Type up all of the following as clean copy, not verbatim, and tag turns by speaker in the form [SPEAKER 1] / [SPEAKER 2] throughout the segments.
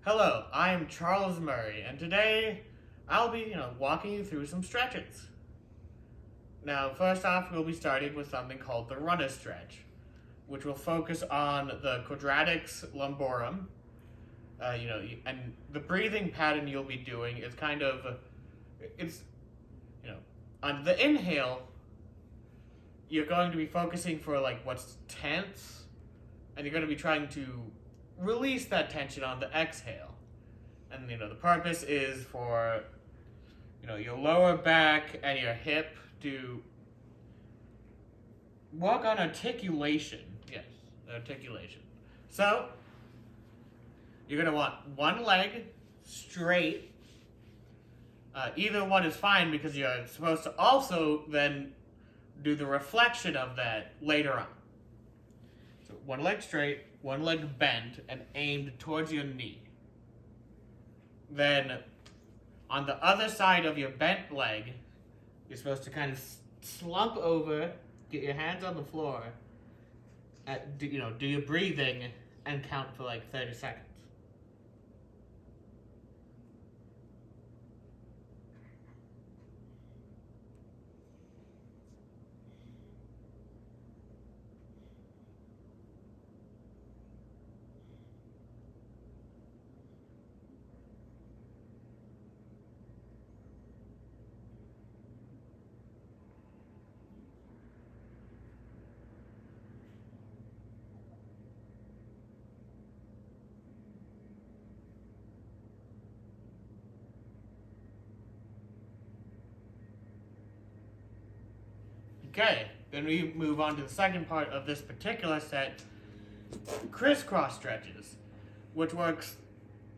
[SPEAKER 1] Hello, I am Charles Murray, and today I'll be, walking you through some stretches. Now, first off, we'll be starting with something called the runner stretch, which will focus on the quadraticus lumborum. And the breathing pattern you'll be doing is it's, on the inhale, you're going to be focusing for like what's tense, and you're going to be trying to release that tension on the exhale. And the purpose is for your lower back and your hip to work on articulation. Yes, articulation. So you're going to want one leg straight. Either one is fine because you're supposed to also then do the reflection of that later on. So one leg straight, one leg bent and aimed towards your knee. Then on the other side of your bent leg, you're supposed to kind of slump over, get your hands on the floor, do your breathing and count for like 30 seconds. Okay, then we move on to the second part of this particular set, crisscross stretches, which works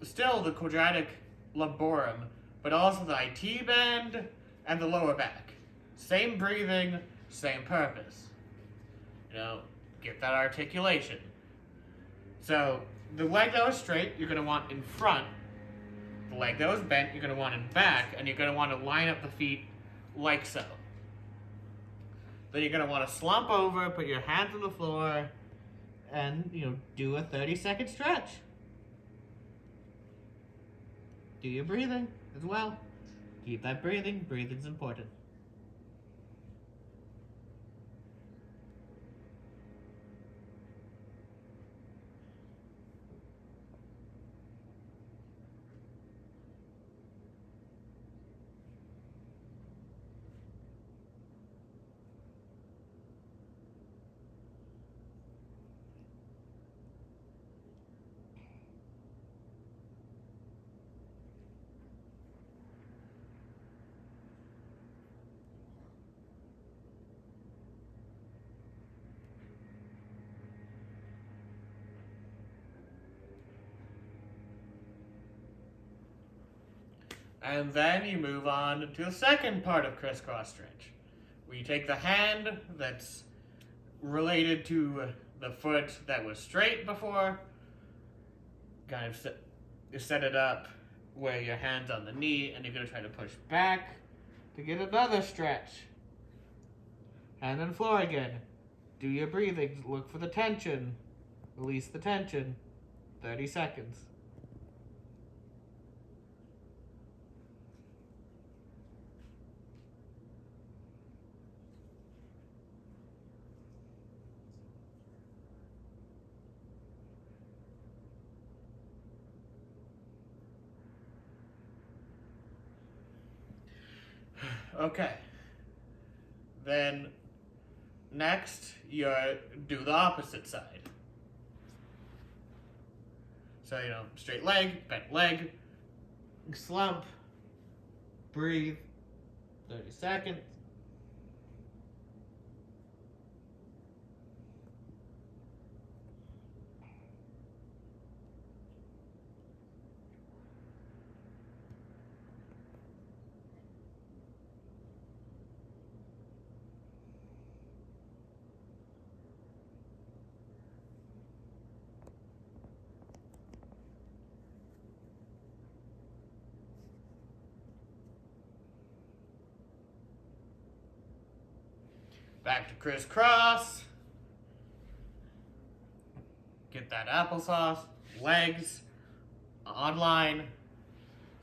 [SPEAKER 1] still the quadratic lumborum, but also the IT band and the lower back. Same breathing, same purpose. Get that articulation. So the leg that was straight, you're going to want in front. The leg that was bent, you're going to want in back, and you're going to want to line up the feet like so. Then you're going to want to slump over, put your hands on the floor, and, do a 30-second stretch. Do your breathing as well. Keep that breathing. Breathing's important. And then you move on to the second part of crisscross stretch, where you take the hand that's related to the foot that was straight before, kind of set it up where your hand's on the knee, and you're going to try to push back to get another stretch. Hand on the floor again. Do your breathing. Look for the tension. Release the tension. 30 seconds. Okay. Then next, you do the opposite side. So, straight leg, bent leg, slump, breathe, 30 seconds. Back to crisscross. Get that applesauce. Legs online,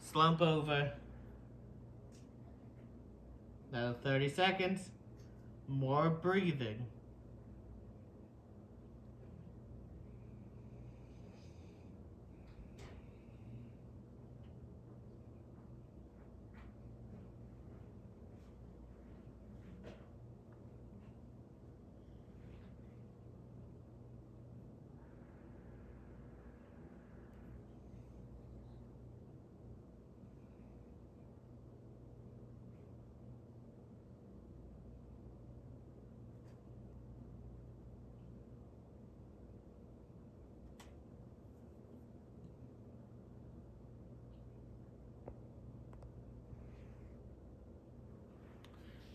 [SPEAKER 1] slump over. Now 30 seconds, more breathing.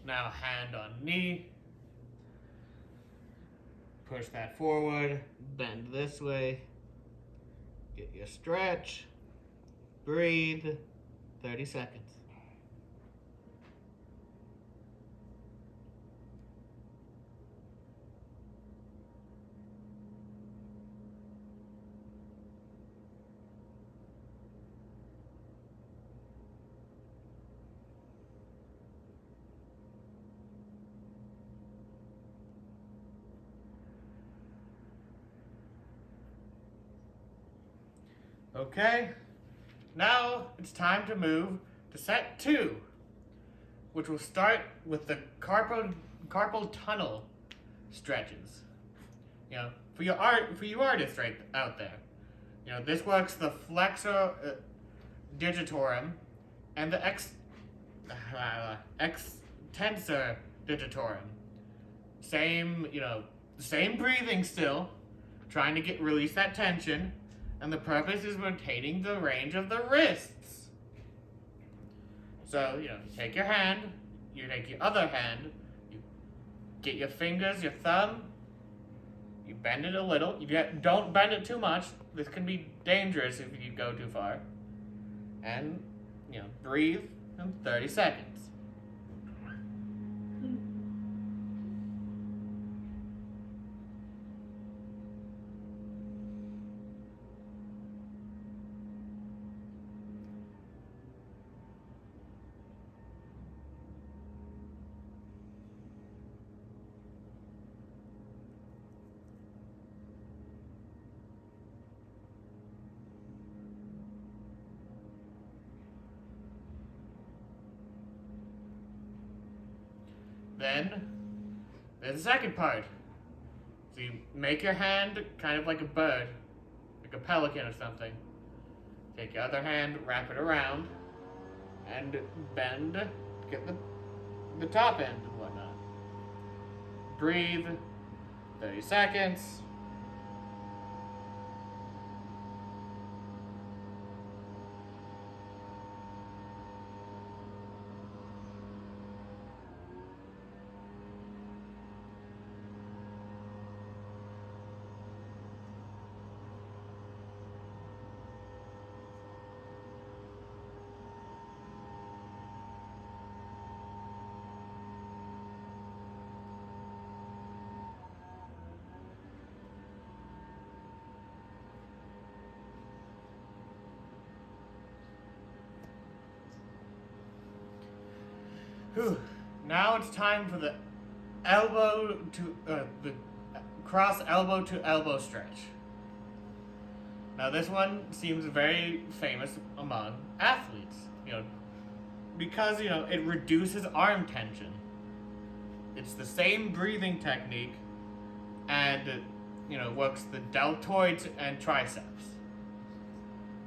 [SPEAKER 1] Now hand on knee. Push that forward, bend this way. Get your stretch. Breathe. 30 seconds. Okay, now it's time to move to set 2, which will start with the carpal tunnel stretches. You know, for you artists right out there, you know, this works the flexor digitorum and the extensor digitorum. Same, you know, same breathing still, trying to release that tension. And the purpose is maintaining the range of the wrists. So, you know, you take your hand, you take your other hand, you get your fingers, your thumb, you bend it a little. Don't bend it too much. This can be dangerous if you go too far. And, you know, breathe in 30 seconds. Then, there's the second part. So you make your hand kind of like a bird, like a pelican or something. Take your other hand, wrap it around, and bend, get the top end and whatnot. Breathe, 30 seconds. Whew. Now it's time for the the cross elbow to elbow stretch. Now this one seems very famous among athletes, you know, because, you know, it reduces arm tension. It's the same breathing technique and, you know, works the deltoids and triceps.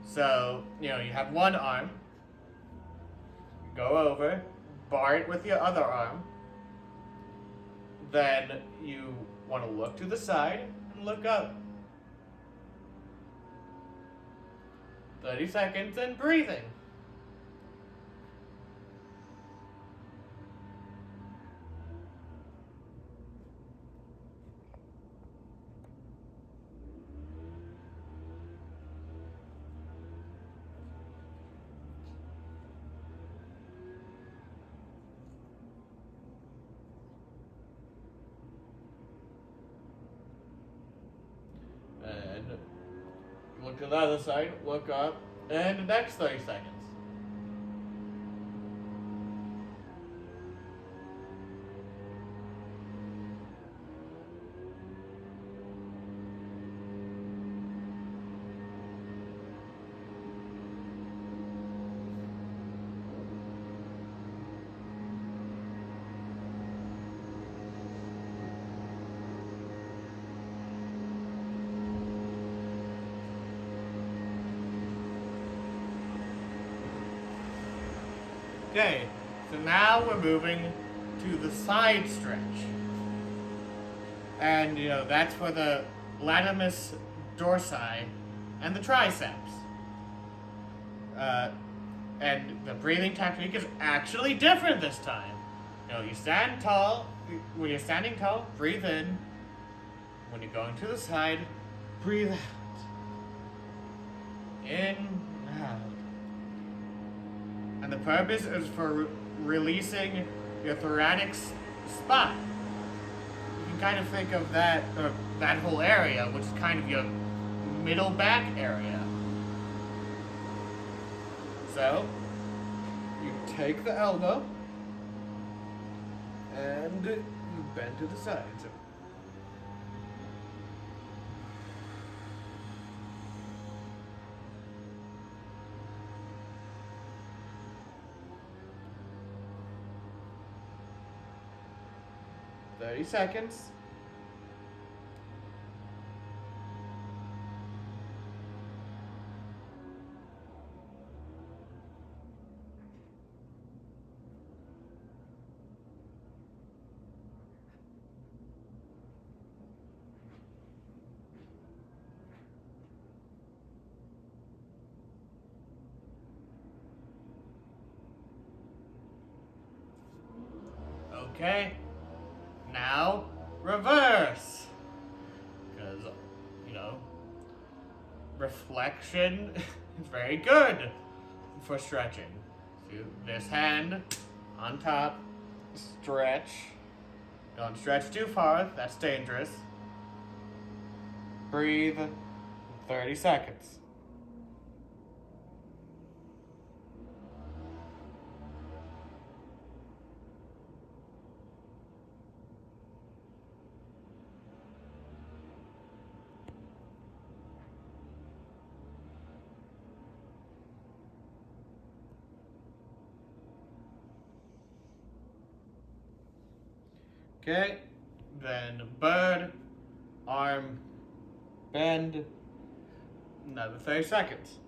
[SPEAKER 1] So, you know, you have one arm, go over, bar it with your other arm, then you want to look to the side and look up. 30 seconds and breathing. And look to the other side, look up, And the next 30 seconds. Okay, so now we're moving to the side stretch. And, that's for the latimus dorsi and the triceps. And the breathing technique is actually different this time. You stand tall. When you're standing tall, breathe in. When you're going to the side, breathe out. In, out. And the purpose is for releasing your thoracic spine. You can kind of think of that whole area, which is kind of your middle back area. So, you take the elbow and you bend to the side. So, 30 seconds. Okay. Now, reverse. Because, reflection is very good for stretching. So this hand on top, stretch. Don't stretch too far, that's dangerous. Breathe 30 seconds. Okay, then bird, arm, bend, another 30 seconds.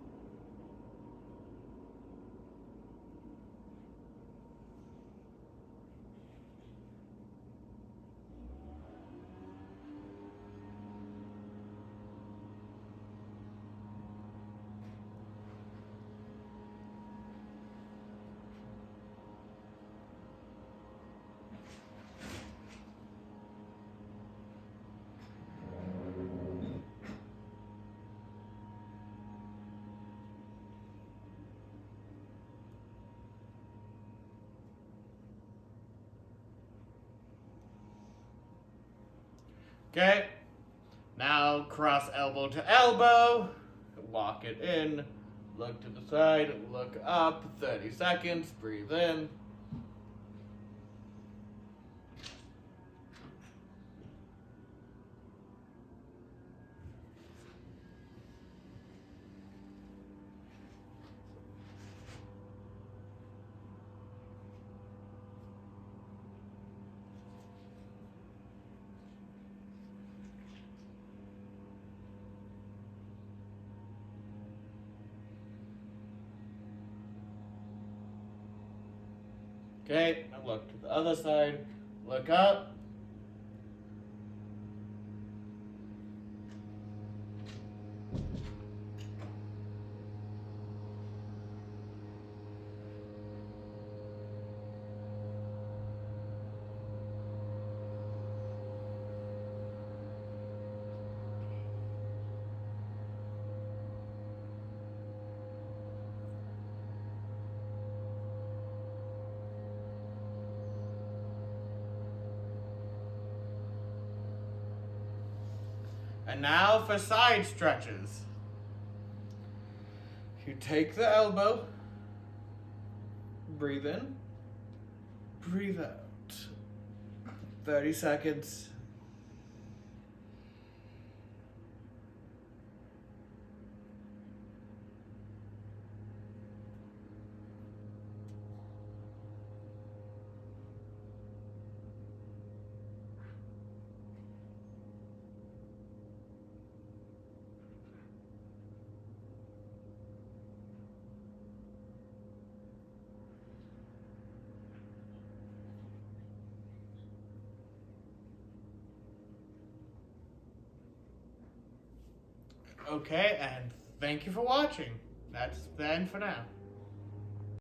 [SPEAKER 1] Okay, now cross elbow to elbow, lock it in, look to the side, look up, 30 seconds, breathe in. Okay, now look to the other side, look up. And now for side stretches. You take the elbow, breathe in, breathe out. 30 seconds. Okay, and thank you for watching. That's the end for now.